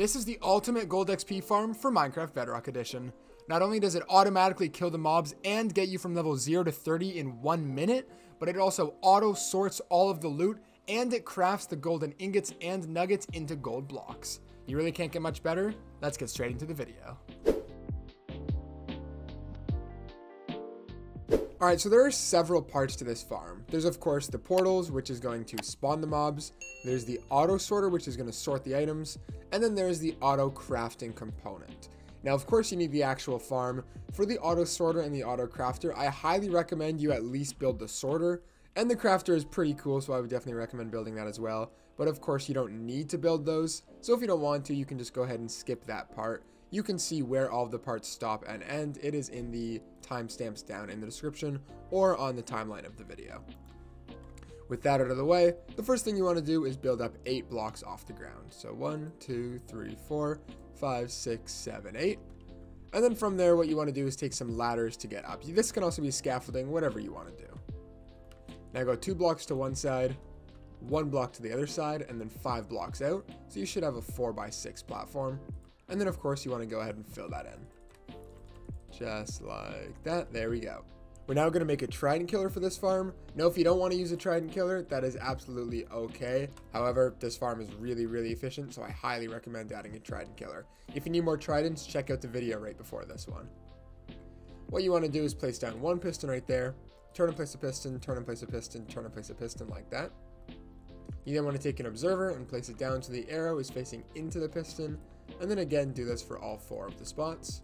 This is the ultimate gold XP farm for Minecraft Bedrock Edition. Not only does it automatically kill the mobs and get you from level 0 to 30 in 1 minute, but it also auto sorts all of the loot and it crafts the golden ingots and nuggets into gold blocks. You really can't get much better? Let's get straight into the video. Alright, so there are several parts to this farm. There's of course the portals, which is going to spawn the mobs. There's the auto sorter, which is going to sort the items. And then there's the auto crafting component. Now, of course, you need the actual farm. For the auto sorter and the auto crafter, I highly recommend you at least build the sorter. And the crafter is pretty cool, so I would definitely recommend building that as well. But of course, you don't need to build those. So if you don't want to, you can just go ahead and skip that part. You can see where all of the parts stop and end. It is in the timestamps down in the description or on the timeline of the video. With that out of the way, the first thing you want to do is build up 8 blocks off the ground. So 1, 2, 3, 4, 5, 6, 7, 8. And then from there, what you want to do is take some ladders to get up. This can also be scaffolding, whatever you want to do. Now go 2 blocks to one side, 1 block to the other side, and then 5 blocks out. So you should have a 4x6 platform. And then of course you want to go ahead and fill that in. Just like that. There we go. We're now going to make a trident killer for this farm. Now, if you don't want to use a trident killer, that is absolutely okay. However, this farm is really efficient, so I highly recommend adding a trident killer. If you need more tridents, check out the video right before this one. What you want to do is place down 1 piston right there, turn and place a piston, turn and place a piston, turn and place a piston like that. You then want to take an observer and place it down so the arrow is facing into the piston, and then again do this for all 4 of the spots.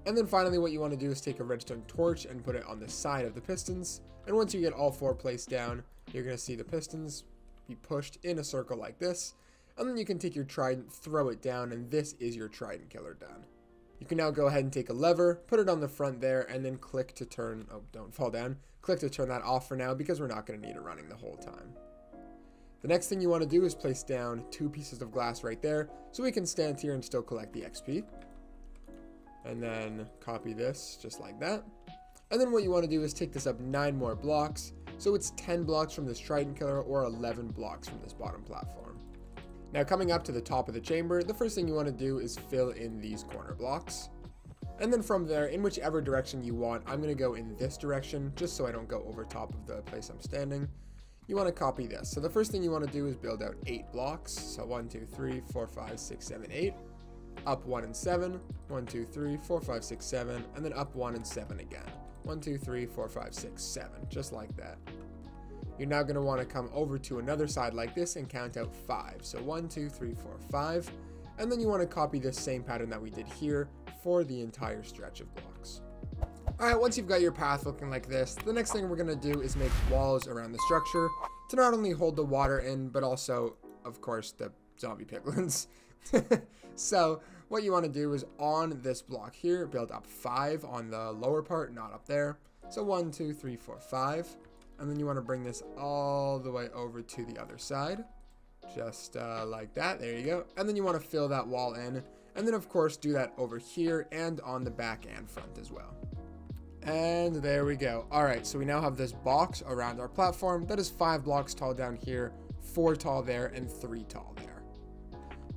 And then finally what you want to do is take a redstone torch and put it on the side of the pistons. And once you get all 4 placed down, you're going to see the pistons be pushed in a circle like this. And then you can take your trident, throw it down, and this is your trident killer done. You can now go ahead and take a lever, put it on the front there, and then click to turn, oh, don't fall down, click to turn that off for now because we're not going to need it running the whole time. The next thing you want to do is place down 2 pieces of glass right there so we can stand here and still collect the XP. And then copy this just like that. And then what you want to do is take this up 9 more blocks. So it's 10 blocks from this trident killer or 11 blocks from this bottom platform. Now coming up to the top of the chamber, the first thing you want to do is fill in these corner blocks. And then from there, in whichever direction you want, I'm going to go in this direction just so I don't go over top of the place I'm standing. You want to copy this. So the first thing you want to do is build out 8 blocks. So 1, 2, 3, 4, 5, 6, 7, 8. Up 1 and 7, 1, 2, 3, 4, 5, 6, 7, and then up 1 and 7 again. 1, 2, 3, 4, 5, 6, 7, just like that. You're now going to want to come over to another side like this and count out 5. So 1, 2, 3, 4, 5, and then you want to copy this same pattern that we did here for the entire stretch of blocks. Alright, once you've got your path looking like this, the next thing we're going to do is make walls around the structure to not only hold the water in, but also, of course, the zombie piglins. So what you want to do is on this block here, build up 5 on the lower part, not up there. So 1, 2, 3, 4, 5. And then you want to bring this all the way over to the other side. Just like that. There you go. And then you want to fill that wall in. And then of course do that over here and on the back and front as well. And there we go. Alright, so we now have this box around our platform that is 5 blocks tall down here, 4 tall there, and 3 tall there.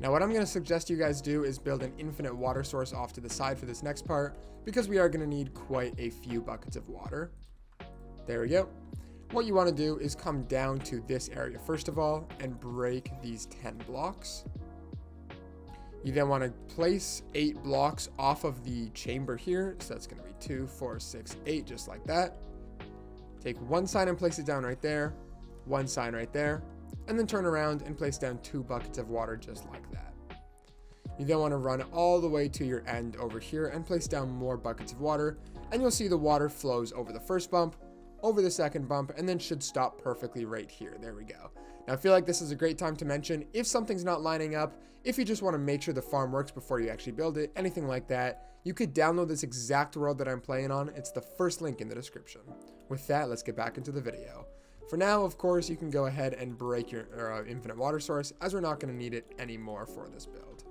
Now what I'm going to suggest you guys do is build an infinite water source off to the side for this next part, because we are going to need quite a few buckets of water. There we go. What you want to do is come down to this area first of all and break these 10 blocks. You then want to place 8 blocks off of the chamber here, so that's going to be 2, 4, 6, 8, just like that. Take 1 sign and place it down right there, 1 sign right there, and then turn around and place down 2 buckets of water just like that. You then want to run all the way to your end over here and place down more buckets of water, and you'll see the water flows over the first bump, over the second bump, and then should stop perfectly right here. There we go. Now I feel like this is a great time to mention if something's not lining up, if you just want to make sure the farm works before you actually build it, anything like that, you could download this exact world that I'm playing on. It's the first link in the description. With that, let's get back into the video. For now, of course, you can go ahead and break your infinite water source, as we're not going to need it anymore for this build.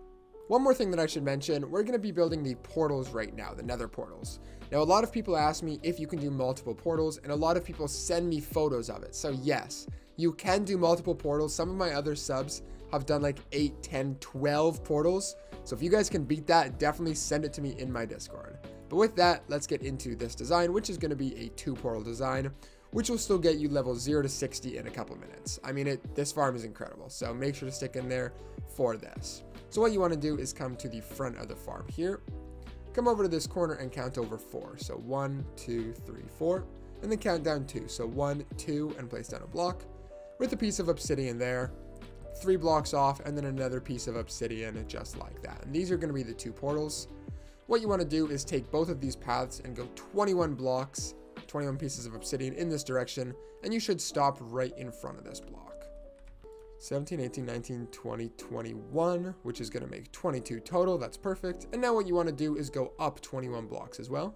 One more thing that I should mention, we're going to be building the portals right now, the nether portals. Now, a lot of people ask me if you can do multiple portals, and a lot of people send me photos of it. So yes, you can do multiple portals. Some of my other subs have done like 8, 10, 12 portals. So if you guys can beat that, definitely send it to me in my Discord. But with that, let's get into this design, which is going to be a 2 portal design, which will still get you level 0 to 60 in a couple minutes. I mean, this farm is incredible, so make sure to stick in there for this. So what you want to do is come to the front of the farm here, come over to this corner and count over 4. So 1, 2, 3, 4, and then count down 2. So 1, 2, and place down a block with a piece of obsidian there, 3 blocks off, and then another piece of obsidian just like that. And these are going to be the 2 portals. What you want to do is take both of these paths and go 21 blocks, 21 pieces of obsidian in this direction, and you should stop right in front of this block. 17, 18, 19, 20, 21, which is going to make 22 total. That's perfect. And now what you want to do is go up 21 blocks as well.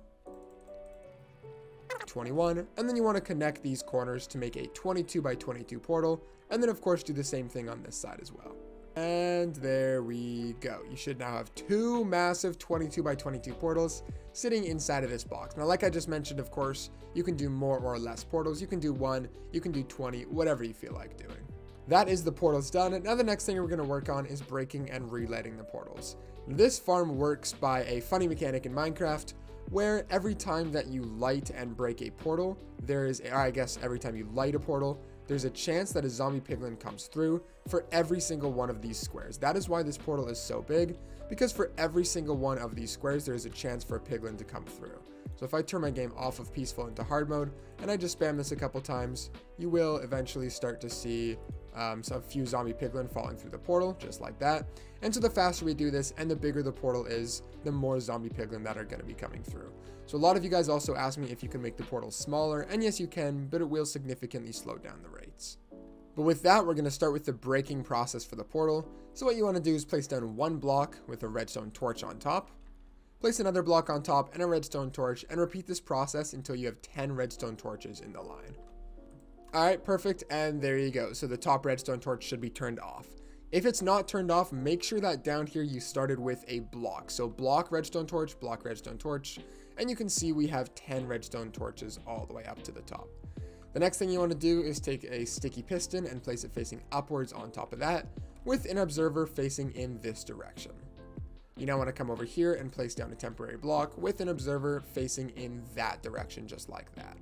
21, and then you want to connect these corners to make a 22 by 22 portal, and then of course do the same thing on this side as well. And there we go. You should now have 2 massive 22 by 22 portals sitting inside of this box. Now, like I just mentioned, of course, you can do more or less portals. You can do 1, you can do 20, whatever you feel like doing. That is the portals done. And now the next thing we're going to work on is breaking and relighting the portals. This farm works by a funny mechanic in Minecraft, where every time that you light and break a portal, every time you light a portal, there's a chance that a zombie piglin comes through for every single one of these squares. That is why this portal is so big, because for every single one of these squares, there's a chance for a piglin to come through. So if I turn my game off of peaceful into hard mode, and I just spam this a couple times, you will eventually start to see a few zombie piglin falling through the portal, just like that. And so the faster we do this and the bigger the portal is, the more zombie piglin that are going to be coming through. So a lot of you guys also ask me if you can make the portal smaller, and yes you can, but it will significantly slow down the rates. But with that, we're going to start with the breaking process for the portal. So what you want to do is place down 1 block with a redstone torch on top, place another block on top and a redstone torch, and repeat this process until you have 10 redstone torches in the line. Alright, perfect, and there you go. So the top redstone torch should be turned off. If it's not turned off, make sure that down here you started with a block. So block, redstone torch, and you can see we have 10 redstone torches all the way up to the top. The next thing you want to do is take a sticky piston and place it facing upwards on top of that, with an observer facing in this direction. You now want to come over here and place down a temporary block with an observer facing in that direction, just like that.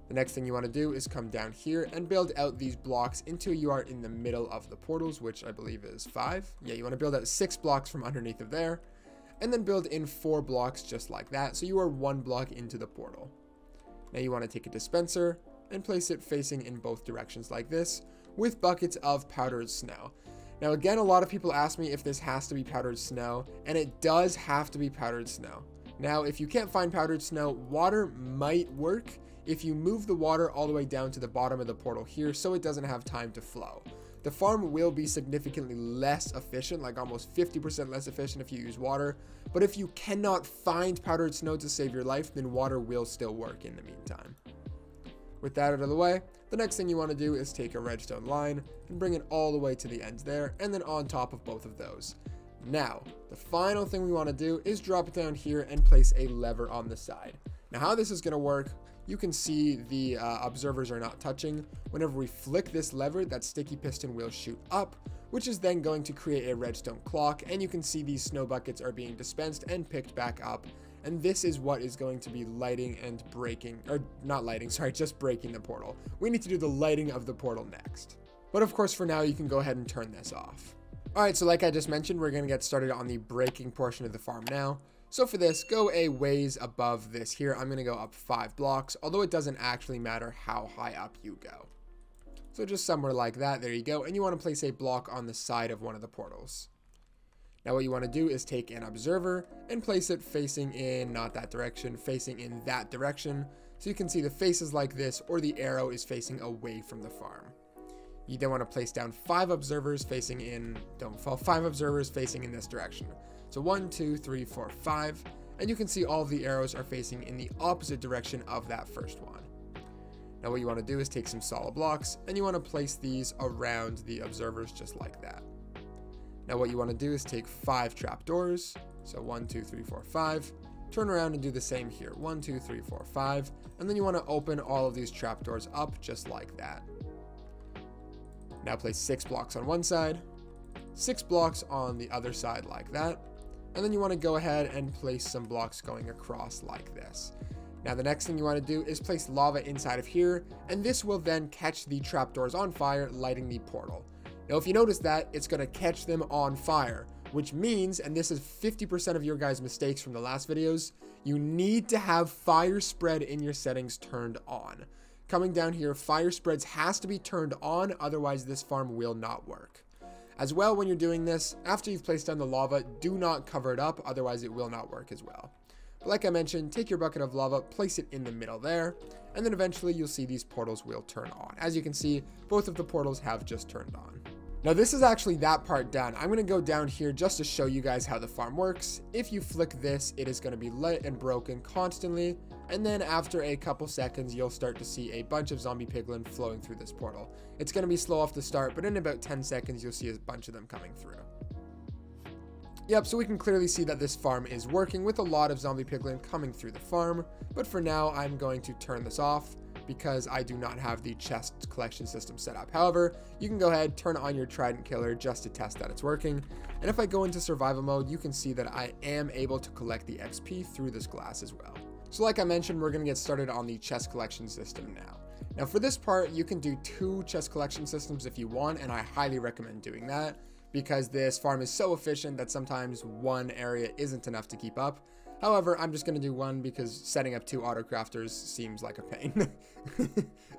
The next thing you want to do is come down here and build out these blocks until you are in the middle of the portals, which I believe is 5. Yeah, you want to build out 6 blocks from underneath of there, and then build in 4 blocks just like that, so you are 1 block into the portal. Now you want to take a dispenser and place it facing in both directions like this, with buckets of powdered snow. Now again, a lot of people ask me if this has to be powdered snow, and it does have to be powdered snow. Now, if you can't find powdered snow, water might work if you move the water all the way down to the bottom of the portal here so it doesn't have time to flow. The farm will be significantly less efficient, like almost 50% less efficient if you use water, but if you cannot find powdered snow to save your life, then water will still work in the meantime. With that out of the way, the next thing you want to do is take a redstone line and bring it all the way to the end there, and then on top of both of those. Now, the final thing we want to do is drop it down here and place a lever on the side. Now how this is going to work, you can see the observers are not touching. Whenever we flick this lever, that sticky piston will shoot up, which is then going to create a redstone clock, and you can see these snow buckets are being dispensed and picked back up, and this is what is going to be lighting and breaking, or not lighting, sorry, just breaking the portal. We need to do the lighting of the portal next. But of course, for now, you can go ahead and turn this off. Alright, so like I just mentioned, we're going to get started on the breaking portion of the farm now. So for this, go a ways above this here. I'm going to go up 5 blocks, although it doesn't actually matter how high up you go. So just somewhere like that, there you go. And you want to place a block on the side of one of the portals. Now what you want to do is take an observer and place it facing in, not that direction, facing in that direction. So you can see the faces like this, or the arrow is facing away from the farm. You then want to place down 5 observers facing in, don't fall, 5 observers facing in this direction. So 1, 2, 3, 4, 5, and you can see all of the arrows are facing in the opposite direction of that first one. Now what you want to do is take some solid blocks, and you want to place these around the observers just like that. Now what you want to do is take 5 trapdoors, so 1, 2, 3, 4, 5, turn around and do the same here, 1, 2, 3, 4, 5, and then you want to open all of these trapdoors up just like that. Now place 6 blocks on one side, 6 blocks on the other side like that. And then you want to go ahead and place some blocks going across like this. Now the next thing you want to do is place lava inside of here, and this will then catch the trapdoors on fire, lighting the portal. Now if you notice that, it's going to catch them on fire, which means, and this is 50% of your guys' mistakes from the last videos, you need to have fire spread in your settings turned on. Coming down here, fire spreads has to be turned on, otherwise this farm will not work. As well, when you're doing this, after you've placed down the lava, do not cover it up, otherwise it will not work as well. But like I mentioned, take your bucket of lava, place it in the middle there, and then eventually you'll see these portals will turn on. As you can see, both of the portals have just turned on. Now this is actually that part done. I'm going to go down here just to show you guys how the farm works. If you flick this, it is going to be lit and broken constantly, and then after a couple seconds, you'll start to see a bunch of zombie piglin flowing through this portal. It's going to be slow off the start, but in about 10 seconds, you'll see a bunch of them coming through. Yep, so we can clearly see that this farm is working with a lot of zombie piglin coming through the farm, but for now, I'm going to turn this off because I do not have the chest collection system set up. However, you can go ahead, turn on your trident killer just to test that it's working. And if I go into survival mode, you can see that I am able to collect the XP through this glass as well. So like I mentioned, we're going to get started on the chest collection system now. Now for this part, you can do 2 chest collection systems if you want, and I highly recommend doing that because this farm is so efficient that sometimes one area isn't enough to keep up. However, I'm just going to do 1 because setting up 2 auto crafters seems like a pain.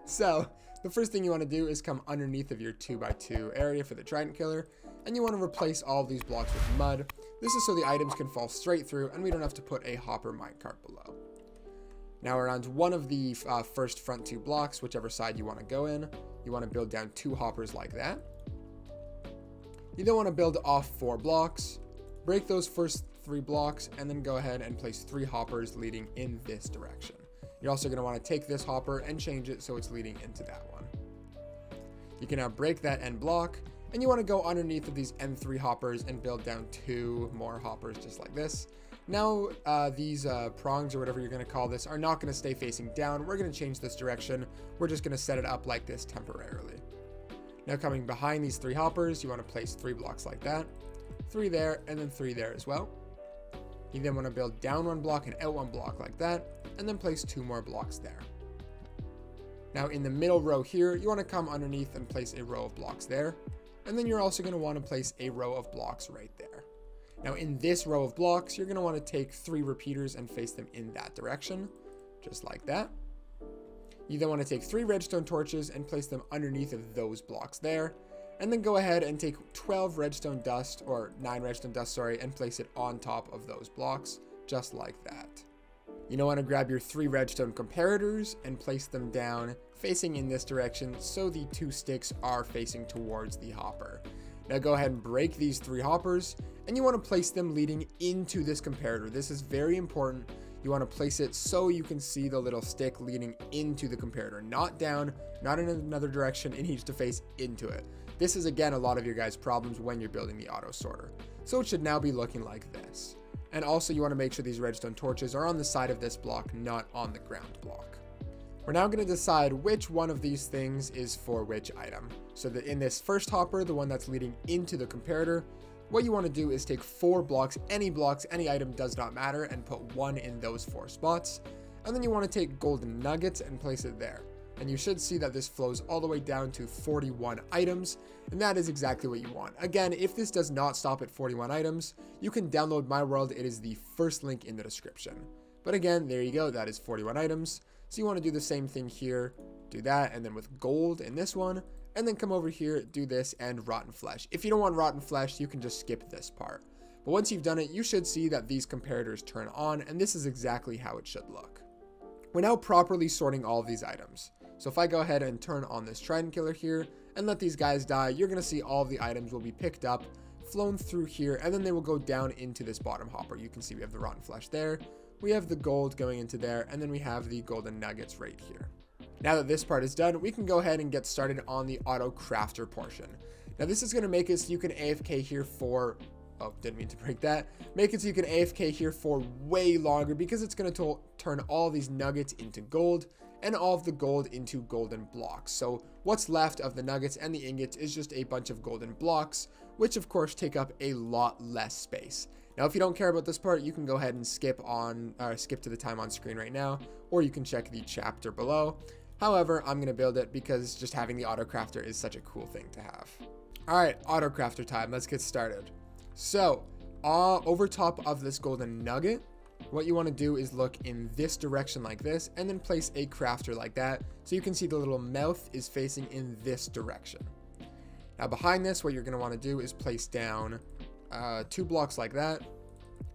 So the first thing you want to do is come underneath of your 2x2 area for the trident killer, and you want to replace all of these blocks with mud. This is so the items can fall straight through and we don't have to put a hopper minecart below. Now around one of the first front 2 blocks, whichever side you want to go in, you want to build down 2 hoppers like that. You then want to build off 4 blocks, break those first 3 blocks, and then go ahead and place 3 hoppers leading in this direction. You're also going to want to take this hopper and change it so it's leading into that one. You can now break that end block, and you want to go underneath of these N3 hoppers and build down 2 more hoppers just like this. Now these prongs, or whatever you're going to call this, are not going to stay facing down. We're going to change this direction. We're just going to set it up like this temporarily. Now coming behind these 3 hoppers, you want to place 3 blocks like that, 3 there, and then 3 there as well. You then want to build down 1 block and out 1 block like that, and then place 2 more blocks there. Now in the middle row here, you want to come underneath and place a row of blocks there, and then you're also going to want to place a row of blocks right there. Now in this row of blocks, you're going to want to take 3 repeaters and face them in that direction, just like that. You then want to take 3 redstone torches and place them underneath of those blocks there, and then go ahead and take 12 redstone dust, or 9 redstone dust, sorry, and place it on top of those blocks, just like that. You now want to grab your 3 redstone comparators and place them down facing in this direction so the 2 sticks are facing towards the hopper. Now go ahead and break these 3 hoppers, and you want to place them leading into this comparator. This is very important. You want to place it so you can see the little stick leading into the comparator, not down, not in another direction. It needs to face into it. This is again a lot of your guys' problems when you're building the auto sorter. So it should now be looking like this. And also you want to make sure these redstone torches are on the side of this block, not on the ground block. We're now going to decide which one of these things is for which item. So that in this first hopper, the one that's leading into the comparator, what you want to do is take 4 blocks, any item does not matter, and put 1 in those 4 spots. And then you want to take golden nuggets and place it there. And you should see that this flows all the way down to 41 items, and that is exactly what you want. Again, if this does not stop at 41 items, you can download My World. It is the first link in the description. But again, there you go, that is 41 items. So you want to do the same thing here, do that, and then with gold in this one, and then come over here, do this, and rotten flesh. If you don't want rotten flesh, you can just skip this part. But once you've done it, you should see that these comparators turn on, and this is exactly how it should look. We're now properly sorting all of these items. So if I go ahead and turn on this trident killer here and let these guys die, you're going to see all of the items will be picked up, flown through here, and then they will go down into this bottom hopper. You can see we have the rotten flesh there, we have the gold going into there, and then we have the golden nuggets right here. Now that this part is done, we can go ahead and get started on the auto crafter portion. Now this is going to make it so you can AFK here for, oh, didn't mean to break that. Make it so you can AFK here for way longer because it's going to turn all these nuggets into gold. and all of the gold into golden blocks. So what's left of the nuggets and the ingots is just a bunch of golden blocks, which of course take up a lot less space. Now, if you don't care about this part, you can go ahead and skip to the time on screen right now, or you can check the chapter below. However, I'm going to build it because just having the auto crafter is such a cool thing to have. All right, auto crafter time. Let's get started. So over top of this golden nugget, what you want to do is look in this direction like this, and then place a crafter like that. So you can see the little mouth is facing in this direction. Now behind this, what you're going to want to do is place down 2 blocks like that,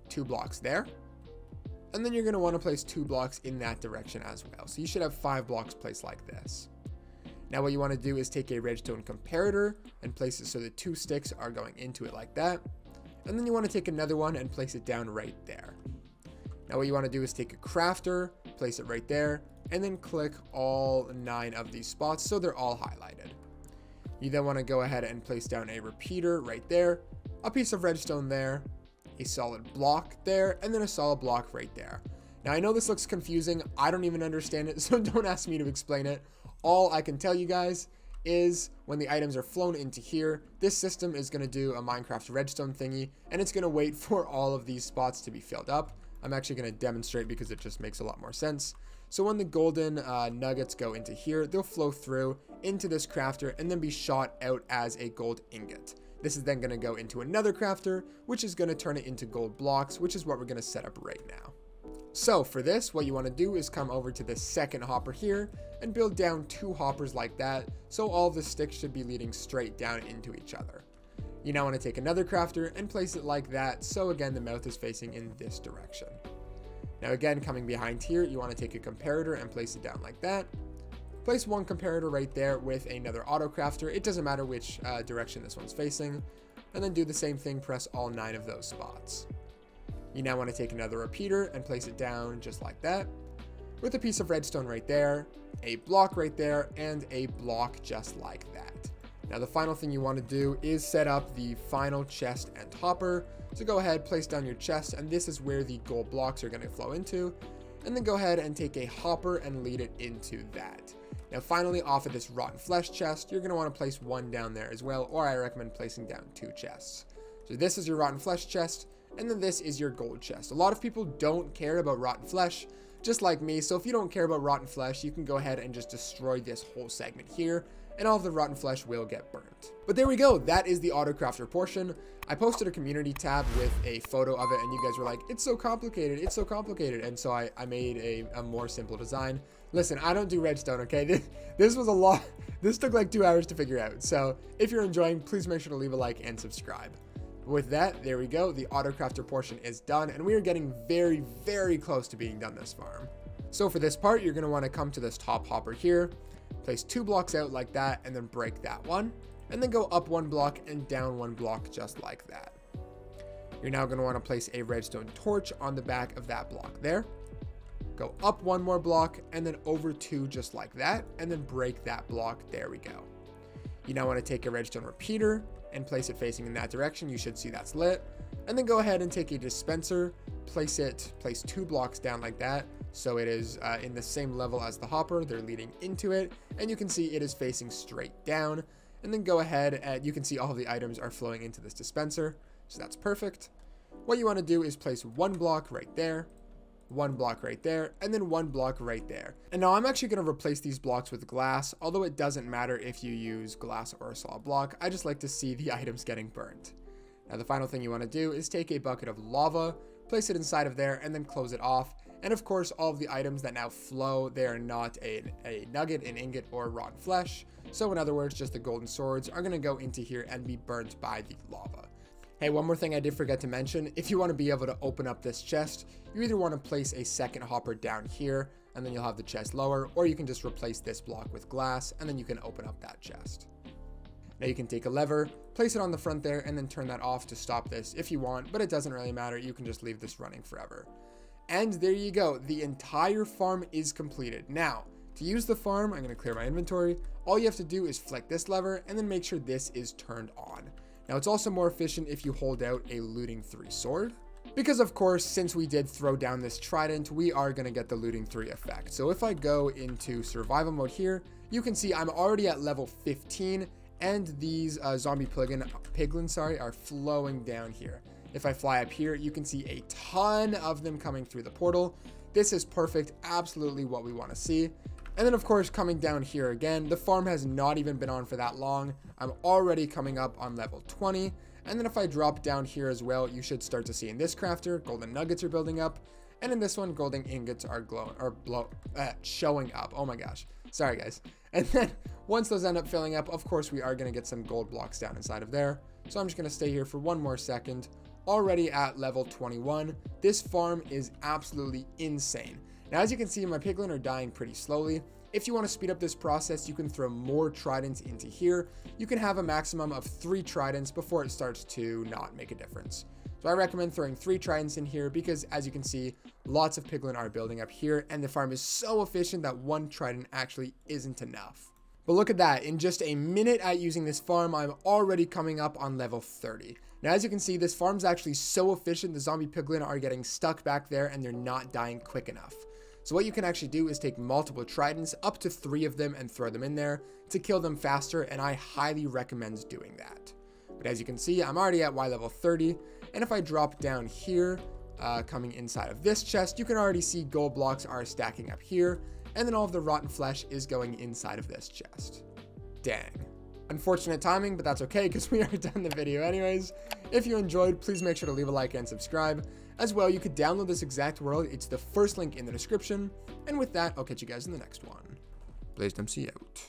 2 blocks there, and then you're going to want to place 2 blocks in that direction as well. So you should have 5 blocks placed like this. Now what you want to do is take a redstone comparator and place it so the 2 sticks are going into it like that. And then you want to take another one and place it down right there. Now what you want to do is take a crafter, place it right there, and then click all 9 of these spots so they're all highlighted. You then want to go ahead and place down a repeater right there, a piece of redstone there, a solid block there, and then a solid block right there. Now I know this looks confusing, I don't even understand it, so don't ask me to explain it. All I can tell you guys is when the items are flown into here, this system is going to do a Minecraft redstone thingy, and it's going to wait for all of these spots to be filled up. I'm actually going to demonstrate because it just makes a lot more sense. So when the golden nuggets go into here, they'll flow through into this crafter and then be shot out as a gold ingot. This is then going to go into another crafter, which is going to turn it into gold blocks, which is what we're going to set up right now. So for this, what you want to do is come over to the second hopper here and build down 2 hoppers like that, so all the sticks should be leading straight down into each other. You now want to take another crafter and place it like that, so again the mouth is facing in this direction. Now again, coming behind here, you want to take a comparator and place it down like that. Place 1 comparator right there with another auto crafter, it doesn't matter which direction this one's facing, and then do the same thing, press all 9 of those spots. You now want to take another repeater and place it down just like that, with a piece of redstone right there, a block right there, and a block just like that. Now the final thing you want to do is set up the final chest and hopper. So go ahead, place down your chest, and this is where the gold blocks are going to flow into, and then go ahead and take a hopper and lead it into that. Now finally, off of this rotten flesh chest, you're going to want to place 1 down there as well, or I recommend placing down 2 chests. So this is your rotten flesh chest, and then this is your gold chest. A lot of people don't care about rotten flesh, just like me, so if you don't care about rotten flesh, you can go ahead and just destroy this whole segment here, and all of the rotten flesh will get burnt. But there we go, that is the auto crafter portion. I posted a community tab with a photo of it, and you guys were like, it's so complicated, and so I made a more simple design. Listen, I don't do redstone, okay? This was a lot, this took like 2 hours to figure out, so if you're enjoying, please make sure to leave a like and subscribe. With that, there we go, the auto crafter portion is done, and we are getting very, very close to being done this farm. So for this part, you're going to want to come to this top hopper here, place 2 blocks out like that, and then break that one, and then go up 1 block and down 1 block just like that. You're now going to want to place a redstone torch on the back of that block there, go up 1 more block, and then over 2 just like that, and then break that block. There we go. You now want to take a redstone repeater and place it facing in that direction. You should see that's lit, and then go ahead and take a dispenser, place 2 blocks down like that, so it is in the same level as the hopper. They're leading into it, and you can see it is facing straight down, and then go ahead and you can see all of the items are flowing into this dispenser, so that's perfect. What you want to do is place 1 block right there, 1 block right there, and then 1 block right there. And now I'm actually going to replace these blocks with glass, although it doesn't matter if you use glass or a solid block. I just like to see the items getting burnt. Now the final thing you want to do is take a bucket of lava, place it inside of there, and then close it off. And of course, all of the items that now flow, they are not a nugget, an ingot, or rotten flesh. So in other words, just the golden swords are going to go into here and be burnt by the lava. Hey, one more thing I did forget to mention. If you want to be able to open up this chest, you either want to place a second hopper down here, and then you'll have the chest lower, or you can just replace this block with glass, and then you can open up that chest. Now you can take a lever, place it on the front there, and then turn that off to stop this if you want, but it doesn't really matter. You can just leave this running forever. And there you go. The entire farm is completed. Now, to use the farm, I'm going to clear my inventory. All you have to do is flick this lever, and then make sure this is turned on. Now, it's also more efficient if you hold out a looting 3 sword. Because of course, since we did throw down this trident, we are going to get the looting 3 effect. So if I go into survival mode here, you can see I'm already at level 15, and these zombie piglins are flowing down here. If I fly up here, you can see a ton of them coming through the portal. This is perfect, absolutely what we want to see. And then of course, coming down here again, the farm has not even been on for that long. I'm already coming up on level 20. And then if I drop down here as well, you should start to see in this crafter, golden nuggets are building up. And in this one, golden ingots are showing up. Oh my gosh. Sorry guys. And then once those end up filling up, of course, we are going to get some gold blocks down inside of there. So I'm just going to stay here for one more second. Already at level 21. This farm is absolutely insane. Now, as you can see, my piglin are dying pretty slowly. If you want to speed up this process, you can throw more tridents into here. You can have a maximum of 3 tridents before it starts to not make a difference. So I recommend throwing 3 tridents in here because, as you can see, lots of piglin are building up here, and the farm is so efficient that 1 trident actually isn't enough. But look at that, in just a minute at using this farm, I'm already coming up on level 30. Now, as you can see, this farm's actually so efficient, the zombie piglin are getting stuck back there and they're not dying quick enough. So what you can actually do is take multiple tridents, up to 3 of them, and throw them in there to kill them faster, and I highly recommend doing that. But as you can see, I'm already at Y level 30, and if I drop down here, coming inside of this chest, you can already see gold blocks are stacking up here, and then all of the rotten flesh is going inside of this chest. Dang. Unfortunate timing, but that's okay because we are done the video anyways. If you enjoyed, please make sure to leave a like and subscribe. As well, you could download this exact world. It's the first link in the description. And with that, I'll catch you guys in the next one. BlazedMC out.